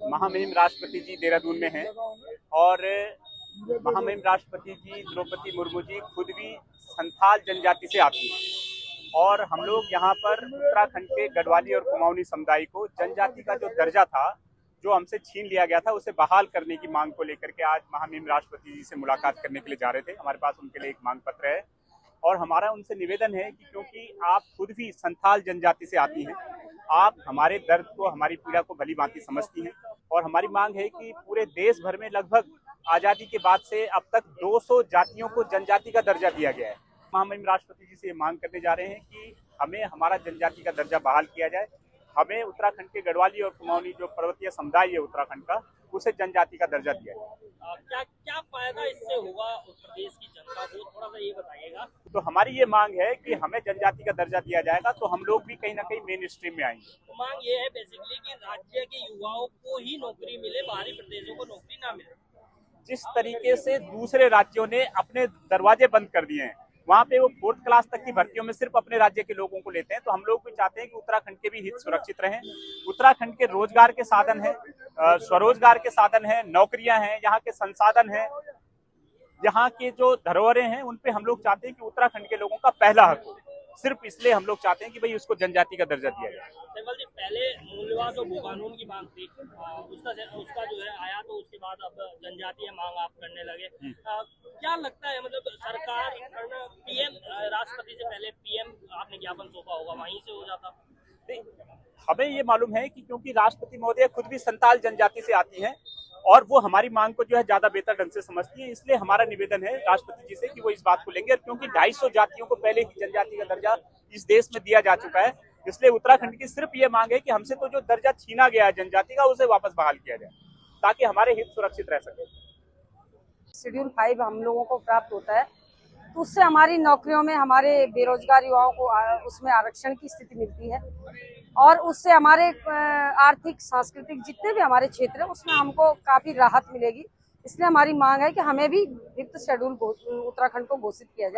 महामहिम राष्ट्रपति जी देहरादून में हैं और महामहिम राष्ट्रपति जी द्रौपदी मुर्मू जी खुद भी संथाल जनजाति से आती हैं और हम लोग यहाँ पर उत्तराखंड के गढ़वाली और कुमाऊनी समुदाय को जनजाति का जो दर्जा था जो हमसे छीन लिया गया था उसे बहाल करने की मांग को लेकर के आज महामहिम राष्ट्रपति जी से मुलाकात करने के लिए जा रहे थे। हमारे पास उनके लिए एक मांग पत्र है और हमारा उनसे निवेदन है कि क्योंकि आप खुद भी संथाल जनजाति से आती हैं, आप हमारे दर्द को, हमारी पीड़ा को भली भांति समझती हैं और हमारी मांग है कि पूरे देश भर में लगभग आज़ादी के बाद से अब तक 200 जातियों को जनजाति का दर्जा दिया गया है। महामहिम राष्ट्रपति जी से ये मांग करने जा रहे हैं कि हमें हमारा जनजाति का दर्जा बहाल किया जाए। हमें उत्तराखंड के गढ़वाली और कुमाऊनी जो पर्वतीय समुदाय है उत्तराखंड का, उसे जनजाति का दर्जा दिया जाए। क्या क्या फायदा इससे होगा उत्तर प्रदेश की जनता को, थोड़ा सा ये बताइएगा। तो हमारी ये मांग है कि हमें जनजाति का दर्जा दिया जाएगा तो हम लोग भी कहीं ना कहीं मेन स्ट्रीम में आएंगे। तो मांग ये है बेसिकली कि राज्य के युवाओं को ही नौकरी मिले, बाहरी प्रदेशों को नौकरी ना मिले। जिस तरीके से दूसरे राज्यों ने अपने दरवाजे बंद कर दिए हैं, वहाँ पे वो 4th क्लास तक की भर्तियों में सिर्फ अपने राज्य के लोगों को लेते हैं, तो हम लोग भी चाहते हैं कि उत्तराखंड के भी हित सुरक्षित रहें। उत्तराखंड के रोजगार के साधन है, स्वरोजगार के साधन है, नौकरियां हैं, यहाँ के संसाधन हैं, यहाँ के जो धरोहरें हैं, उन पे हम लोग चाहते हैं कि उत्तराखंड के लोगों का पहला हक हो। सिर्फ इसलिए हम लोग चाहते हैं कि भाई उसको जनजाति का दर्जा दिया जाए। केवल जी पहले मूल्यवान और भू कानून की मांग थी, उसका जो है आया, तो उसके बाद अब जनजातीय मांग आप करने लगे। क्या लगता है, मतलब सरकार पीएम राष्ट्रपति से पहले पीएम आपने ज्ञापन सौंपा होगा, वहीं से हो जाता? हमें ये मालूम है कि क्योंकि राष्ट्रपति महोदय खुद भी संथाल जनजाति से आती हैं और वो हमारी मांग को जो है ज्यादा बेहतर ढंग से समझती है, इसलिए हमारा निवेदन है राष्ट्रपति जी से कि वो इस बात को लेंगे। और क्योंकि 250 जातियों को पहले ही जनजाति का दर्जा इस देश में दिया जा चुका है, इसलिए उत्तराखंड की सिर्फ ये मांग है कि हमसे तो जो दर्जा छीना गया है जनजाति का, उसे वापस बहाल किया जाए ताकि हमारे हित सुरक्षित रह सके। शेड्यूल 5 हम लोगों को प्राप्त होता है तो उससे हमारी नौकरियों में हमारे बेरोजगार युवाओं को उसमें आरक्षण की स्थिति मिलती है और उससे हमारे आर्थिक सांस्कृतिक जितने भी हमारे क्षेत्र है उसमें हमको काफी राहत मिलेगी। इसलिए हमारी मांग है कि हमें भी 5th शेड्यूल उत्तराखंड को घोषित किया जाए।